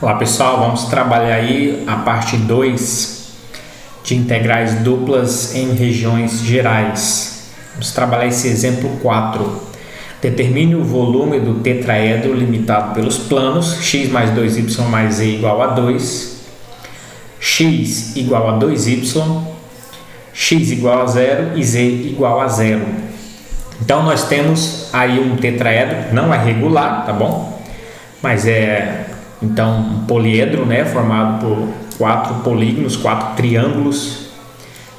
Olá pessoal, vamos trabalhar aí a parte 2 de integrais duplas em regiões gerais. Vamos trabalhar esse exemplo 4. Determine o volume do tetraedro limitado pelos planos x mais 2y mais z igual a 2, x igual a 2y, x igual a 0 e z igual a 0. Então nós temos aí um tetraedro, não é regular, tá bom? Mas é então um poliedro, né, formado por 4 polígonos, 4 triângulos,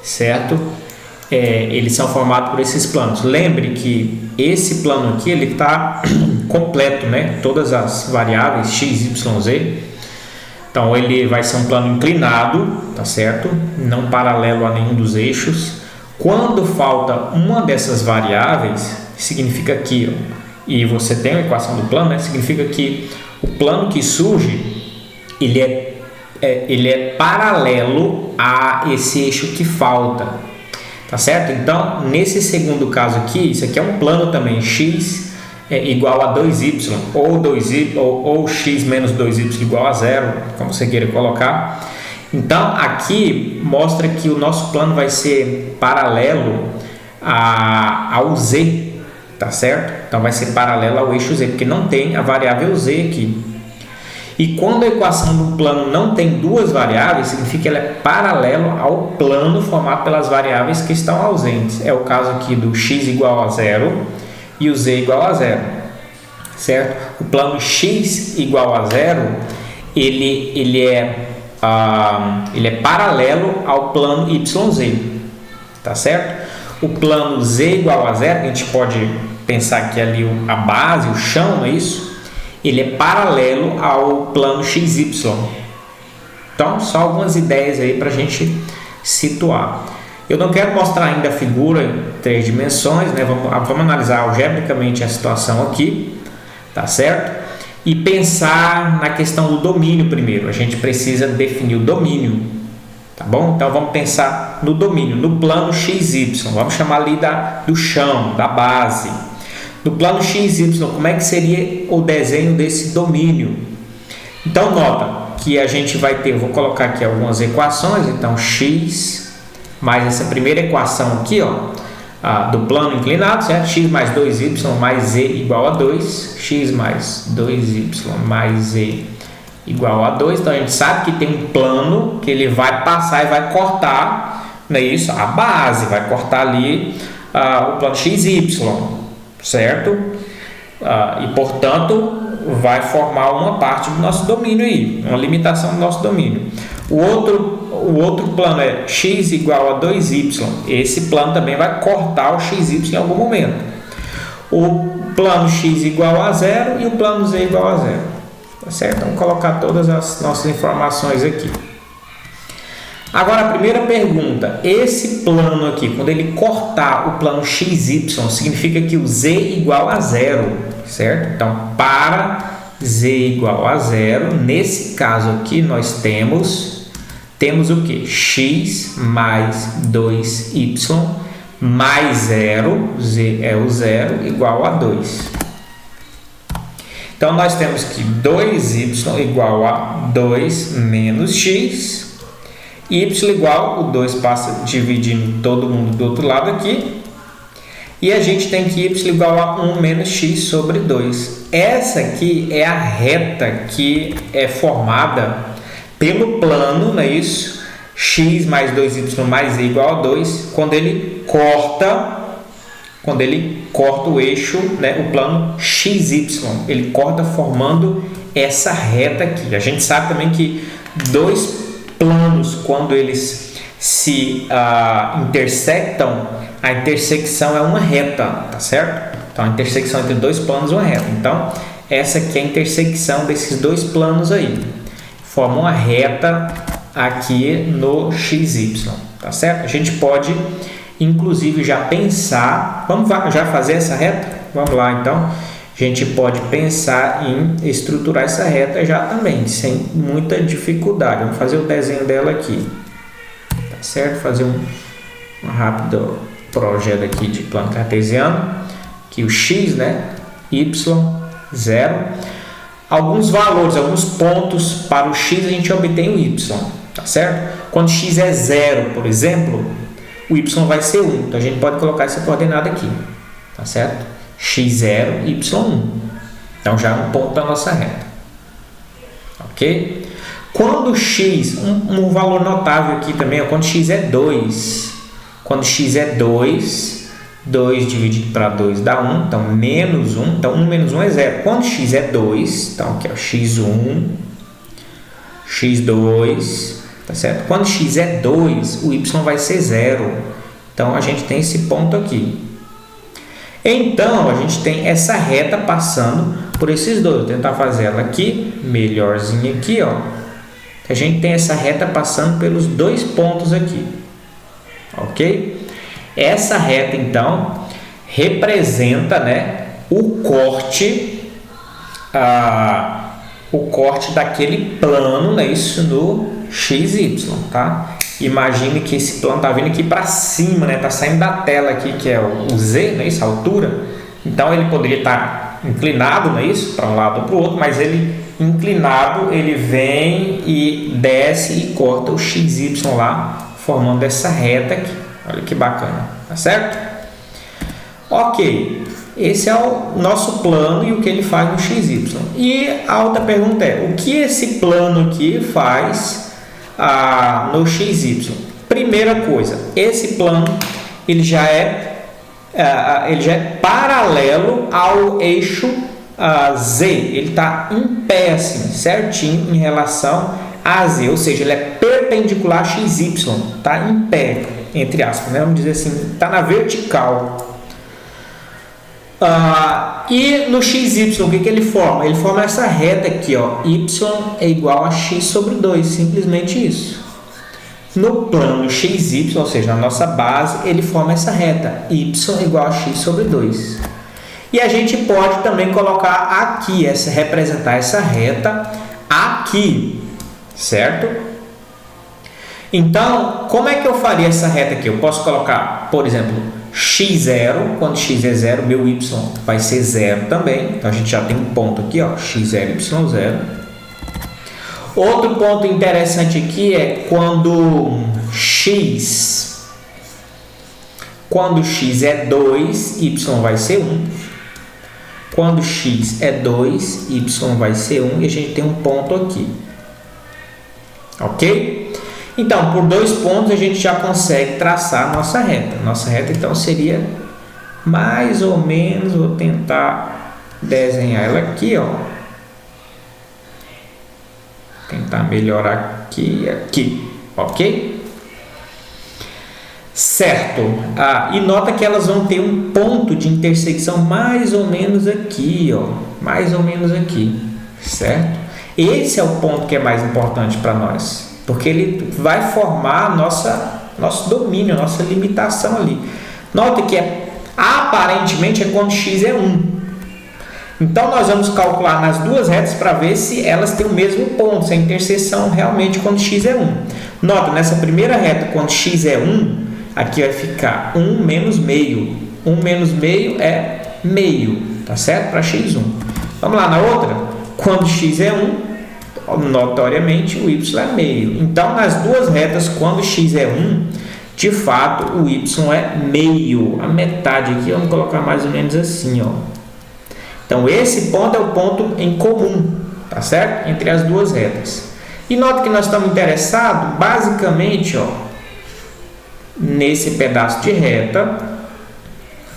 certo? Eles são formados por esses planos. Lembre que esse plano aqui ele está completo, né? Todas as variáveis x, y, z. Então ele vai ser um plano inclinado, tá certo? Não paralelo a nenhum dos eixos. Quando falta uma dessas variáveis, significa que, e você tem a equação do plano, né? Significa que o plano que surge, ele é paralelo a esse eixo que falta, tá certo? Então, nesse segundo caso aqui, isso aqui é um plano também, x igual a 2y, ou 2y, ou x menos 2y igual a 0, como você queira colocar. Então, aqui mostra que o nosso plano vai ser paralelo ao z, tá certo? Então vai ser paralelo ao eixo z, porque não tem a variável z aqui. E quando a equação do plano não tem duas variáveis, significa que ela é paralelo ao plano formado pelas variáveis que estão ausentes. É o caso aqui do x igual a 0 e o z igual a 0, certo? O plano x igual a 0, ele é paralelo ao plano yz, tá certo? O plano z igual a 0, a gente pode pensar que ali a base, o chão, não é isso? Ele é paralelo ao plano XY. Então, só algumas ideias aí para a gente situar. Eu não quero mostrar ainda a figura em 3 dimensões, né? Vamos analisar algebricamente a situação aqui, tá certo? E pensar na questão do domínio primeiro. A gente precisa definir o domínio, tá bom? Então, vamos pensar no domínio, no plano XY. Vamos chamar ali do chão, da base. No plano XY, como é que seria o desenho desse domínio? Então, nota que a gente vai ter, eu vou colocar aqui algumas equações. Então, x mais essa primeira equação aqui, ó, do plano inclinado, certo? X mais 2y mais z igual a 2. X mais 2y mais z igual a 2. Então, a gente sabe que tem um plano que ele vai passar e vai cortar, não é isso? A base, vai cortar ali o plano XY. Certo? E portanto vai formar uma parte do nosso domínio aí, uma limitação do nosso domínio. O outro plano é x igual a 2y. Esse plano também vai cortar o xy em algum momento. O plano x igual a 0 e o plano z igual a 0. Tá certo? Vamos colocar todas as nossas informações aqui. Agora, a primeira pergunta, esse plano aqui, quando ele cortar o plano XY, significa que o z igual a 0, certo? Então, para z igual a 0, nesse caso aqui, nós temos o que? X mais 2y mais 0, z é o 0, igual a 2. Então, nós temos que 2y igual a 2 menos x, y igual, o 2 passa dividindo todo mundo do outro lado aqui, e a gente tem que y igual a 1 menos x sobre 2. Essa aqui é a reta que é formada pelo plano, não é isso? X mais 2y mais z igual a 2, quando ele corta o eixo, né, o plano XY, ele corta formando essa reta aqui. A gente sabe também que dois planos, quando eles se intersectam, a intersecção é uma reta, tá certo? Então, a intersecção entre dois planos é uma reta. Então, essa aqui é a intersecção desses dois planos aí. Forma uma reta aqui no XY, tá certo? A gente pode, inclusive, já pensar... Vamos já fazer essa reta? Vamos lá, então. A gente pode pensar em estruturar essa reta já também, sem muita dificuldade. Vamos fazer o desenho dela aqui, tá certo? Fazer um rápido projeto aqui de plano cartesiano, que o x, né, y, 0. alguns valores, alguns pontos para o x, a gente obtém o y, tá certo? Quando x é 0, por exemplo, o y vai ser 1. Então a gente pode colocar essa coordenada aqui, tá certo? x0, y1. Então já é um ponto da nossa reta. Ok? Quando x, um valor notável aqui também, quando x é 2. Quando x é 2, 2 dividido para 2 dá 1, então menos 1. Então 1 menos 1 é 0. Quando x é 2, então aqui é o x1, x2, tá certo? Quando x é 2, o y vai ser 0. Então a gente tem esse ponto aqui. Então a gente tem essa reta passando por esses dois. Vou tentar fazer ela aqui, melhorzinha aqui, ó. A gente tem essa reta passando pelos dois pontos aqui, ok? Essa reta então representa, né, o corte daquele plano, né, isso no XY, tá? Imagine que esse plano tá vindo aqui para cima, né? Tá saindo da tela aqui, que é o Z, né? Essa altura. Então ele poderia estar inclinado, não é isso? Para um lado ou para o outro, mas ele inclinado, ele vem e desce e corta o XY lá, formando essa reta aqui. Olha que bacana, tá certo? Ok, esse é o nosso plano e o que ele faz no XY. E a outra pergunta é, o que esse plano aqui faz no XY? Primeira coisa, esse plano ele já é paralelo ao eixo Z, ele está em pé assim, certinho em relação a Z, ou seja, ele é perpendicular a XY, está em pé, entre aspas, né? Vamos dizer assim, está na vertical. E no XY, o que ele forma? Ele forma essa reta aqui, ó, y é igual a x sobre 2, simplesmente isso. No plano XY, ou seja, na nossa base, ele forma essa reta, y é igual a x sobre 2. E a gente pode também colocar aqui, representar essa reta aqui, certo? Então, como é que eu faria essa reta aqui? Eu posso colocar, por exemplo, x0, quando x é 0, meu y vai ser 0 também. Então, a gente já tem um ponto aqui, ó, x0, y0. Outro ponto interessante aqui é quando x é 2, y vai ser 1. Quando x é 2, y vai ser 1 e a gente tem um ponto aqui. Ok? Então, por dois pontos a gente já consegue traçar a nossa reta. Nossa reta, então, seria mais ou menos, vou tentar desenhar ela aqui, ó. Tentar melhorar aqui e aqui, ok? Certo. E nota que elas vão ter um ponto de intersecção mais ou menos aqui, ó. Mais ou menos aqui, certo? Esse é o ponto que é mais importante para nós, porque ele vai formar nosso domínio, nossa limitação ali. Nota que aparentemente é quando x é 1. Então nós vamos calcular nas duas retas para ver se elas têm o mesmo ponto, se a interseção realmente quando x é 1. Nota, nessa primeira reta, quando x é 1, aqui vai ficar 1 menos meio. 1 menos meio é meio, tá certo? Para x1. Vamos lá na outra? Quando x é 1, notoriamente o y é meio. Então, nas duas retas, quando x é 1, de fato, o y é meio. A metade aqui, vamos colocar mais ou menos assim, ó. Então, esse ponto é o ponto em comum, tá certo? Entre as duas retas. E nota que nós estamos interessados, basicamente, ó, nesse pedaço de reta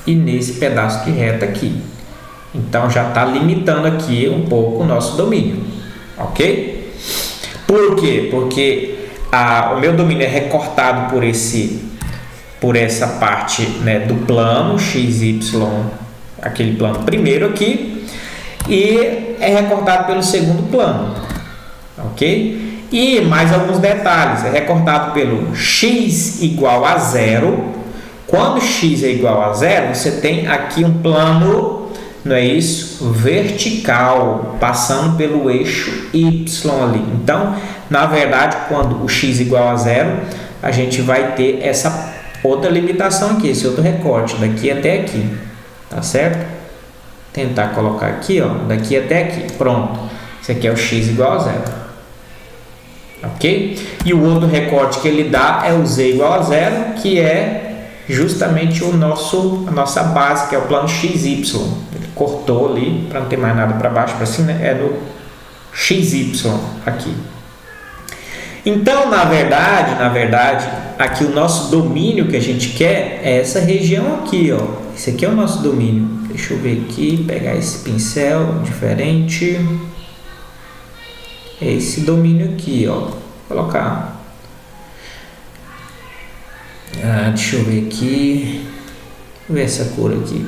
e nesse pedaço de reta aqui. Então, já está limitando aqui um pouco o nosso domínio, ok? Por quê? Porque o meu domínio é recortado por essa parte, né, do plano XY, aquele plano primeiro aqui, e é recortado pelo segundo plano, ok? E mais alguns detalhes, é recortado pelo x igual a 0. Quando x é igual a 0, você tem aqui um plano, não é isso? Vertical, passando pelo eixo y ali. Então, na verdade, quando o x igual a 0, a gente vai ter essa outra limitação aqui, esse outro recorte, daqui até aqui. Tá certo? Tentar colocar aqui, ó, daqui até aqui. Pronto. Esse aqui é o x igual a 0. Ok? E o outro recorte que ele dá é o z igual a 0, que é justamente a nossa base, que é o plano XY. Ele cortou ali, para não ter mais nada para baixo, para cima, é no XY aqui. Então, na verdade, aqui o nosso domínio que a gente quer é essa região aqui, ó. Esse aqui é o nosso domínio. Deixa eu ver aqui, pegar esse pincel diferente. Esse domínio aqui, ó. Vou colocar. Deixa eu ver aqui. Vou ver essa cor aqui.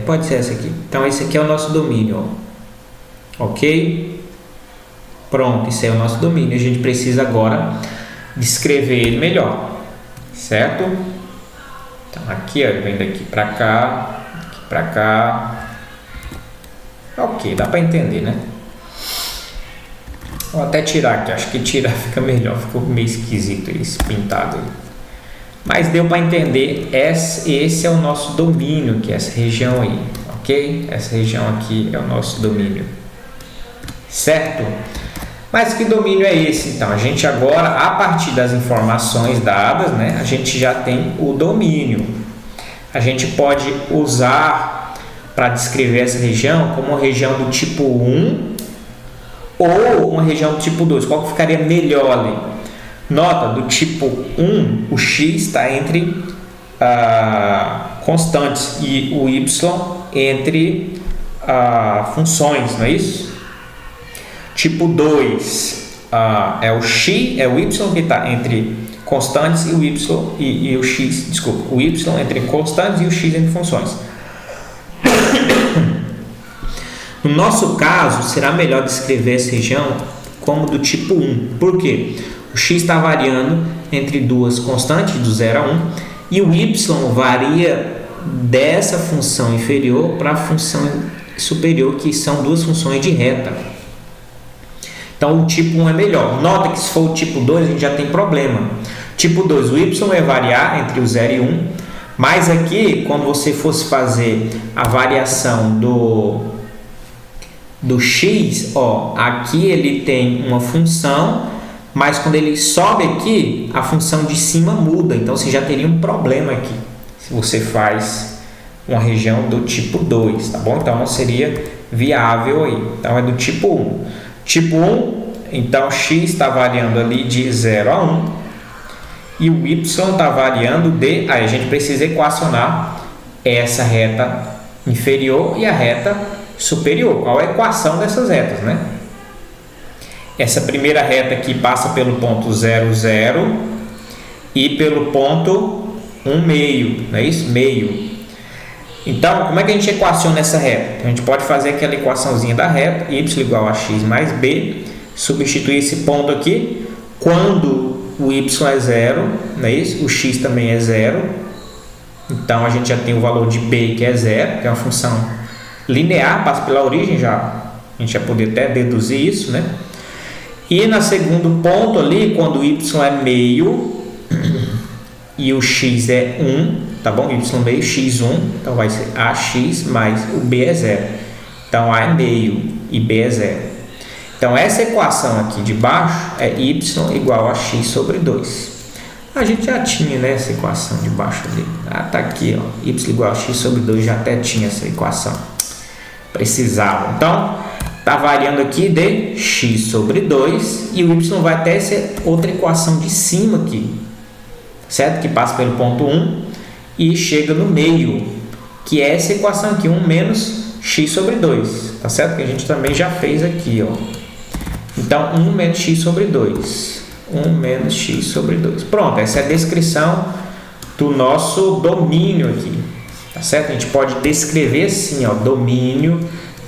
Pode ser essa aqui. Então, esse aqui é o nosso domínio, ó. Ok? Pronto, esse é o nosso domínio. A gente precisa agora descrever ele melhor, certo? Então aqui, ó, vem daqui para cá, aqui para cá. Ok, dá para entender, né? Vou até tirar aqui, acho que tirar fica melhor, ficou meio esquisito esse pintado aí. Mas deu para entender, esse é o nosso domínio, que é essa região aí, ok? Essa região aqui é o nosso domínio, certo? Mas que domínio é esse? Então, a gente agora, a partir das informações dadas, né, a gente já tem o domínio. A gente pode usar para descrever essa região como uma região do tipo 1 ou uma região do tipo 2. Qual que ficaria melhor ali? Nota, do tipo 1, o x está entre constantes e o y entre funções, não é isso? Tipo 2 é o x, é o y que está entre constantes e o y e o x, desculpa, o y entre constantes e o x entre funções. No nosso caso, será melhor descrever essa região como do tipo 1. Por quê? O x está variando entre duas constantes, do 0 a 1, e o y varia dessa função inferior para a função superior, que são duas funções de reta. Então, o tipo 1 é melhor. Nota que se for o tipo 2, a gente já tem problema. Tipo 2, o y vai variar entre o 0 e 1, mas aqui, quando você fosse fazer a variação do x, ó, aqui ele tem uma função, mas quando ele sobe aqui, a função de cima muda. Então, você já teria um problema aqui, se você faz uma região do tipo 2, tá bom? Então, não seria viável aí. Então, é do tipo 1. Tipo 1, então x está variando ali de 0 a 1 e o y está variando de... Aí a gente precisa equacionar essa reta inferior e a reta superior. Qual é a equação dessas retas, né? Essa primeira reta aqui passa pelo ponto 0, 0 e pelo ponto 1 meio, não é isso? Meio. Então, como é que a gente equaciona essa reta? A gente pode fazer aquela equaçãozinha da reta, y igual a x mais b, substituir esse ponto aqui, quando o y é 0, não é isso? O x também é 0, então a gente já tem o valor de b que é 0, que é uma função linear, passa pela origem, a gente já poderia até deduzir isso, né? E no segundo ponto ali, quando o y é meio e o x é 1, tá bom? Y meio, x1, então vai ser ax mais o b é 0. Então, a é meio e b é 0. Então, essa equação aqui de baixo é y igual a x sobre 2. A gente já tinha, né, essa equação de baixo ali. Tá aqui, ó, y igual a x sobre 2, já até tinha essa equação. Precisava. Então, tá variando aqui de x sobre 2 e o y vai até essa outra equação de cima aqui, certo? Que passa pelo ponto 1 e chega no meio, que é essa equação aqui, 1 menos x sobre 2, tá certo? Que a gente também já fez aqui, ó. Então, 1 menos x sobre 2. 1 menos x sobre 2. Pronto, essa é a descrição do nosso domínio aqui, tá certo? A gente pode descrever assim, ó, domínio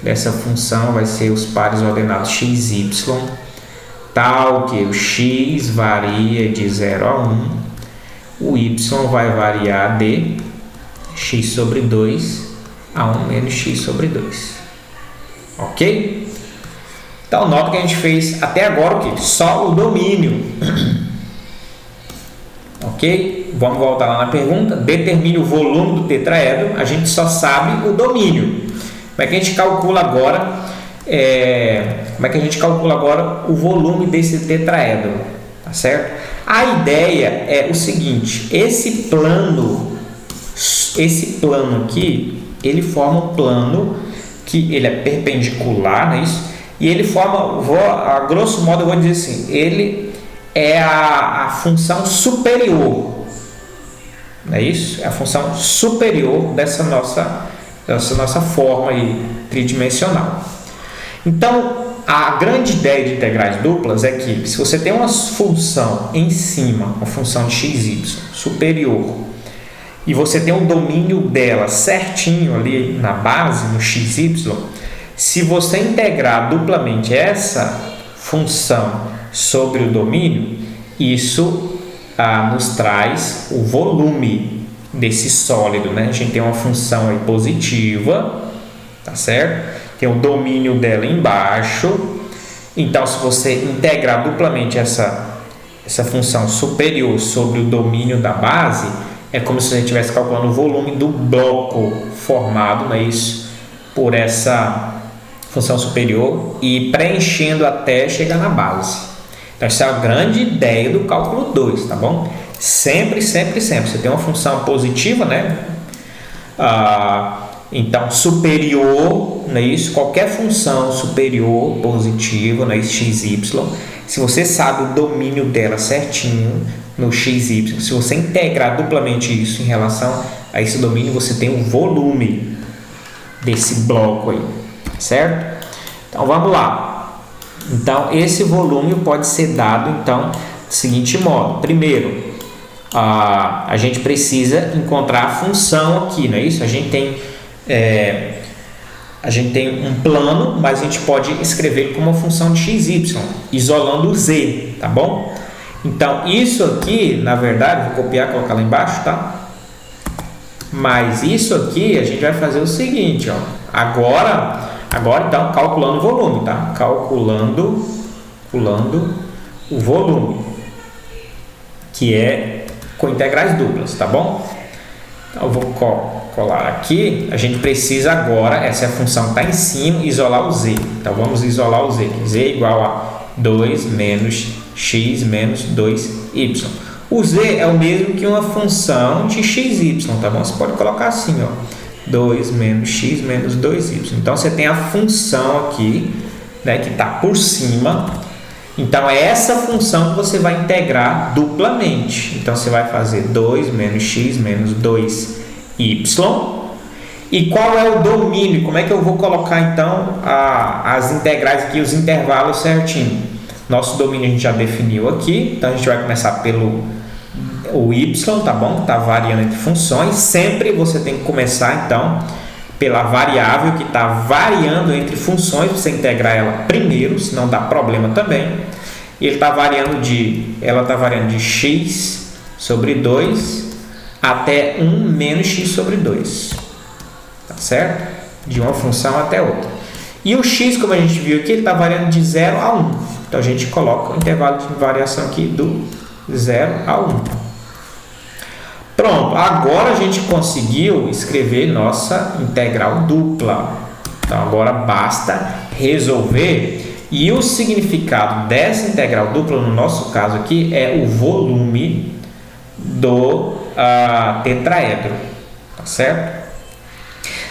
dessa função vai ser os pares ordenados x, y, tal que o x varia de 0 a 1, o y vai variar de x sobre 2 a 1 menos x sobre 2. Ok? Então, nota que a gente fez até agora o que? Só o domínio. Ok? Vamos voltar lá na pergunta. Determine o volume do tetraedro. A gente só sabe o domínio. Como é que a gente calcula agora como é que a gente calcula agora o volume desse tetraedro, tá certo? A ideia é o seguinte: esse plano aqui, ele forma um plano que ele é perpendicular, não é isso? E ele forma, a grosso modo eu vou dizer assim, ele é a função superior, não é isso? É a função superior dessa nossa forma aí tridimensional. Então, a grande ideia de integrais duplas é que se você tem uma função em cima, uma função de x, y superior, e você tem um domínio dela certinho ali na base, no x, y, se você integrar duplamente essa função sobre o domínio, isso nos traz o volume desse sólido, né? A gente tem uma função aí positiva, tá certo? Tem o domínio dela embaixo. Então, se você integrar duplamente essa função superior sobre o domínio da base, é como se você estivesse calculando o volume do bloco formado, não é isso? Por essa função superior e preenchendo até chegar na base. Então, essa é a grande ideia do cálculo 2, tá bom? Sempre. Você tem uma função positiva, né? Então, superior, não é isso? Qualquer função superior, positiva, não é isso? x, y. Se você sabe o domínio dela certinho no x, y, se você integrar duplamente isso em relação a esse domínio, você tem o volume desse bloco aí, certo? Então, vamos lá. Então, esse volume pode ser dado, então, do seguinte modo. Primeiro, a gente precisa encontrar a função aqui, não é isso? A gente tem um plano, mas a gente pode escrever como uma função de x, y, isolando o z, tá bom? Então, isso aqui, na verdade, vou copiar e colocar lá embaixo, tá? Mas isso aqui, a gente vai fazer o seguinte, ó. Agora então, calculando o volume, tá? Calculando o volume, que é com integrais duplas, tá bom? Então, eu vou colar aqui. A gente precisa agora, essa é a função que está em cima, isolar o z. Então, vamos isolar o z. Z é igual a 2 menos x menos 2y. O z é o mesmo que uma função de xy, tá bom? Você pode colocar assim, ó, 2 menos x menos 2y. Então, você tem a função aqui, né, que está por cima. Então, é essa função que você vai integrar duplamente. Então, você vai fazer 2 menos x menos 2y. E qual é o domínio? Como é que eu vou colocar, então, as integrais aqui, os intervalos certinho? Nosso domínio a gente já definiu aqui. Então, a gente vai começar pelo o y, tá bom? Está variando entre funções. Sempre você tem que começar, então, pela variável que está variando entre funções. Você integrar ela primeiro, senão dá problema também. E ela está variando de x sobre 2 até 1 menos x sobre 2. Tá certo? De uma função até outra. E o x, como a gente viu aqui, ele está variando de 0 a 1. Então, a gente coloca o intervalo de variação aqui do 0 a 1. Pronto, agora a gente conseguiu escrever nossa integral dupla. Então, agora basta resolver. E o significado dessa integral dupla, no nosso caso aqui, é o volume do tetraedro. Tá certo?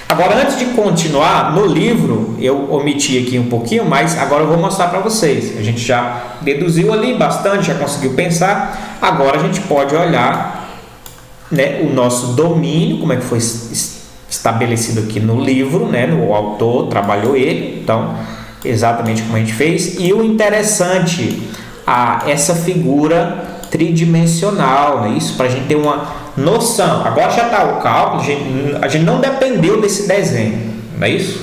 Agora, antes de continuar, no livro eu omiti aqui um pouquinho, mas agora eu vou mostrar para vocês. A gente já deduziu ali bastante, já conseguiu pensar. Agora a gente pode olhar, né, o nosso domínio, como é que foi estabelecido aqui no livro, né? O autor trabalhou ele, então exatamente como a gente fez. E o interessante, essa figura tridimensional, né? Isso para a gente ter uma noção. Agora já está o cálculo, a gente não dependeu desse desenho, não é isso?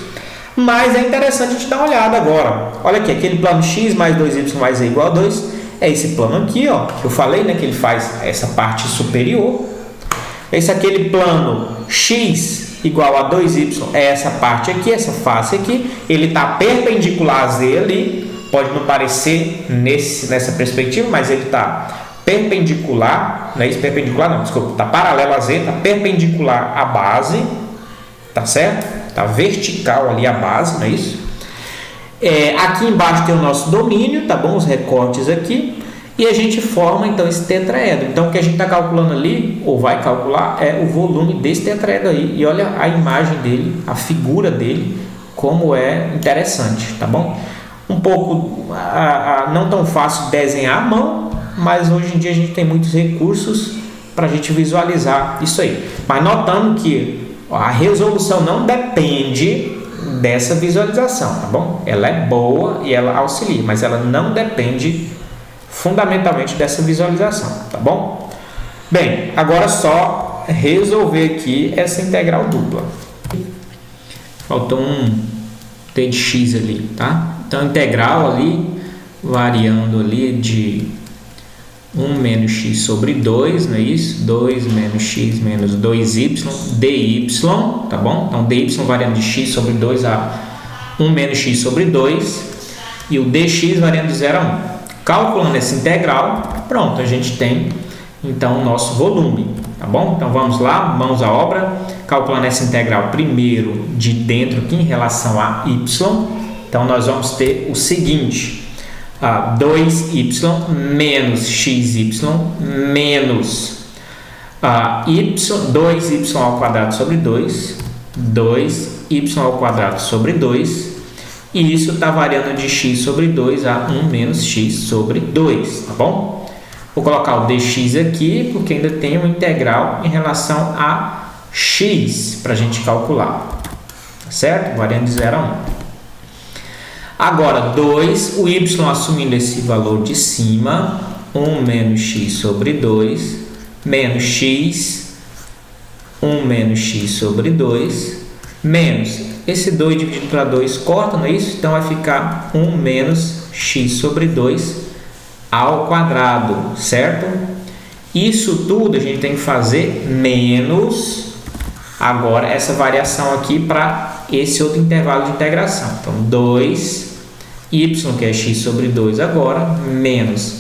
Mas é interessante a gente dar uma olhada agora. Olha aqui, aquele plano x mais 2y mais z igual a 2 é esse plano aqui, ó, que eu falei, né, que ele faz essa parte superior. Aquele plano x igual a 2y é essa parte aqui, essa face aqui. Ele está perpendicular a z ali. Pode não parecer nessa perspectiva, mas ele está perpendicular, não é isso? Perpendicular não, desculpa, está paralelo a z, está perpendicular à base, tá certo? Está vertical ali a base, não é isso? Aqui embaixo tem o nosso domínio, tá bom? Os recortes aqui. E a gente forma então esse tetraedro. Então o que a gente está calculando ali, ou vai calcular, é o volume desse tetraedro aí. E olha a imagem dele, a figura dele, como é interessante, tá bom? Um pouco não tão fácil desenhar à mão, mas hoje em dia a gente tem muitos recursos para a gente visualizar isso aí. Mas notando que a resolução não depende dessa visualização, tá bom? Ela é boa e ela auxilia, mas ela não depende fundamentalmente dessa visualização, tá bom? Bem, agora é só resolver aqui essa integral dupla. Faltou um t de x ali, tá? Então, integral ali, variando ali de 1 menos x sobre 2, não é isso? 2 menos x menos 2y, dy, tá bom? Então, dy variando de x sobre 2 a 1 menos x sobre 2 e o dx variando de 0 a 1. Calculando essa integral, pronto, a gente tem então o nosso volume, tá bom? Então vamos lá, mãos à obra, calculando essa integral primeiro de dentro aqui em relação a y. Então nós vamos ter o seguinte, 2y menos xy menos y, 2y ao quadrado sobre 2, 2y ao quadrado sobre 2, e isso está variando de x sobre 2 a 1 menos x sobre 2, tá bom? Vou colocar o dx aqui, porque ainda tem uma integral em relação a x para a gente calcular, tá certo? Variando de 0 a 1. Agora, 2, o y assumindo esse valor de cima, 1 menos x sobre 2, menos x, 1 menos x sobre 2, menos... Esse 2 dividido para 2 corta, não é isso? Então vai ficar 1 menos x sobre 2 ao quadrado, certo? Isso tudo a gente tem que fazer menos agora essa variação aqui para esse outro intervalo de integração. Então 2y, que é x sobre 2 agora, menos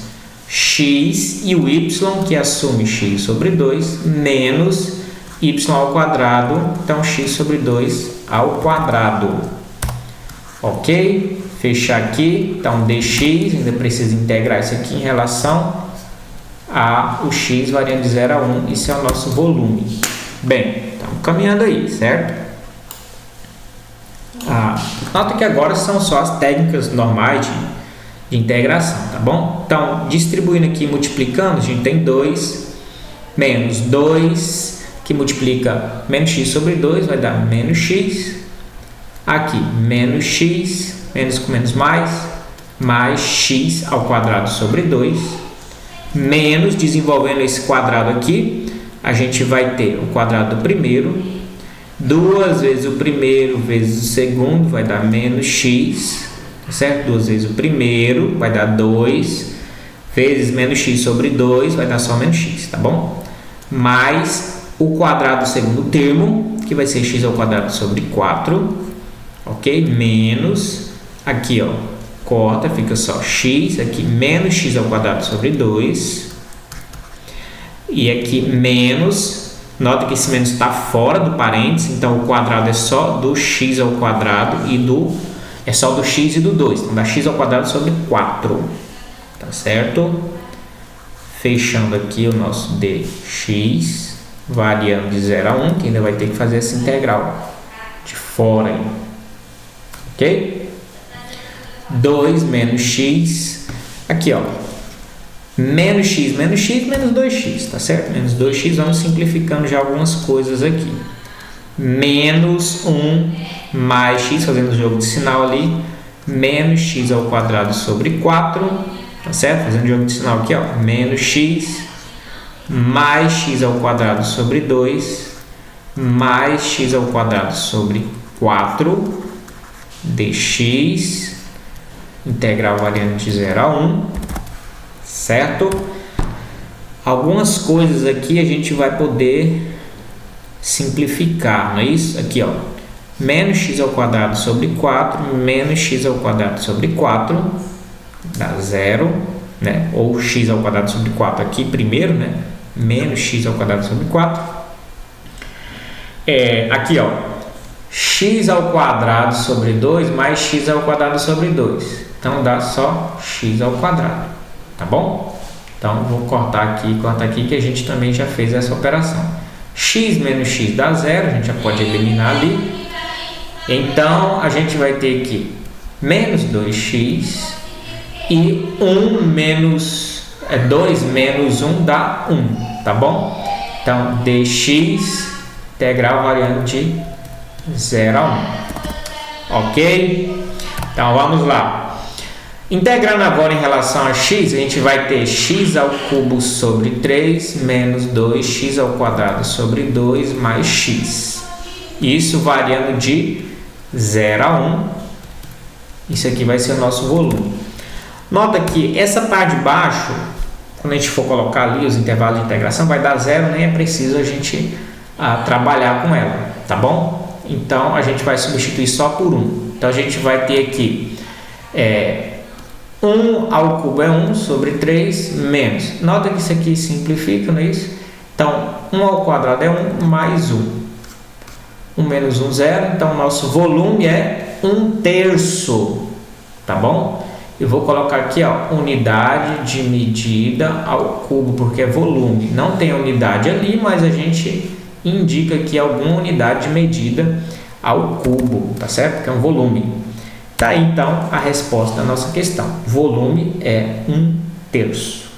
x e o y, que assume x sobre 2, menos y ao quadrado, então x sobre 2 ao quadrado, ok? Fechar aqui, então dx, ainda precisa integrar isso aqui em relação a o x variando de 0 a 1, isso é o nosso volume. Bem, estamos caminhando aí, certo? Nota que agora são só as técnicas normais de integração, tá bom? Então, distribuindo aqui, multiplicando, a gente tem 2 menos 2, que multiplica menos x sobre 2, vai dar menos x. Aqui, menos x, menos com menos mais x ao quadrado sobre 2. Menos, desenvolvendo esse quadrado aqui, a gente vai ter o quadrado do primeiro. 2 vezes o primeiro vezes o segundo, vai dar menos x, certo? 2 vezes o primeiro, vai dar 2, vezes menos x sobre 2, vai dar só menos x, tá bom? Mais o quadrado do segundo termo, que vai ser x ao quadrado sobre 4, ok? Menos, aqui ó, corta, fica só x, aqui menos x ao quadrado sobre 2, e aqui menos, nota que esse menos está fora do parênteses, então o quadrado é só do x ao quadrado e é só do x e do 2, então dá x ao quadrado sobre 4, tá certo? Fechando aqui o nosso dx, variando de 0 a 1, que ainda vai ter que fazer essa integral de fora aí, ok? 2 menos x, aqui ó, menos x, menos 2x, tá certo? Menos 2x, vamos simplificando já algumas coisas aqui. Menos 1 mais x, fazendo o jogo de sinal ali, menos x ao quadrado sobre 4, tá certo? Fazendo o jogo de sinal aqui, ó, menos x, mais x ao quadrado sobre 2, mais x ao quadrado sobre 4, dx, integral variando de 0 a 1, certo? Algumas coisas aqui a gente vai poder simplificar, não é isso? Aqui, ó, menos x ao quadrado sobre 4, menos x ao quadrado sobre 4, dá 0, né? Ou x ao quadrado sobre 4 aqui primeiro, né? Menos x ao quadrado sobre 4. Aqui, ó, x ao quadrado sobre 2 mais x ao quadrado sobre 2. Então, dá só x ao quadrado, tá bom? Então, vou cortar aqui e cortar aqui, que a gente também já fez essa operação. X menos x dá zero, a gente já pode eliminar ali. Então, a gente vai ter aqui menos 2x e 2 menos 1 dá 1, tá bom? Então, dx integral variando de 0 a 1. Ok? Então, vamos lá. Integrando agora em relação a x, a gente vai ter x ao cubo sobre 3 menos 2x ao quadrado sobre 2 mais x. Isso variando de 0 a 1. Isso aqui vai ser o nosso volume. Nota que essa parte de baixo, quando a gente for colocar ali os intervalos de integração, vai dar zero, nem é preciso a gente trabalhar com ela, tá bom? Então, a gente vai substituir só por 1. Então, a gente vai ter aqui 1 ao cubo é 1 sobre 3 menos. Nota que isso aqui simplifica, não é isso? Então, 1 ao quadrado é 1 mais 1. 1 menos 1, 0. Então, nosso volume é 1/3, tá bom? Eu vou colocar aqui, ó, unidade de medida ao cubo, porque é volume. Não tem unidade ali, mas a gente indica aqui alguma unidade de medida ao cubo, tá certo? Que é um volume. Tá aí, então, a resposta da nossa questão. Volume é 1/3.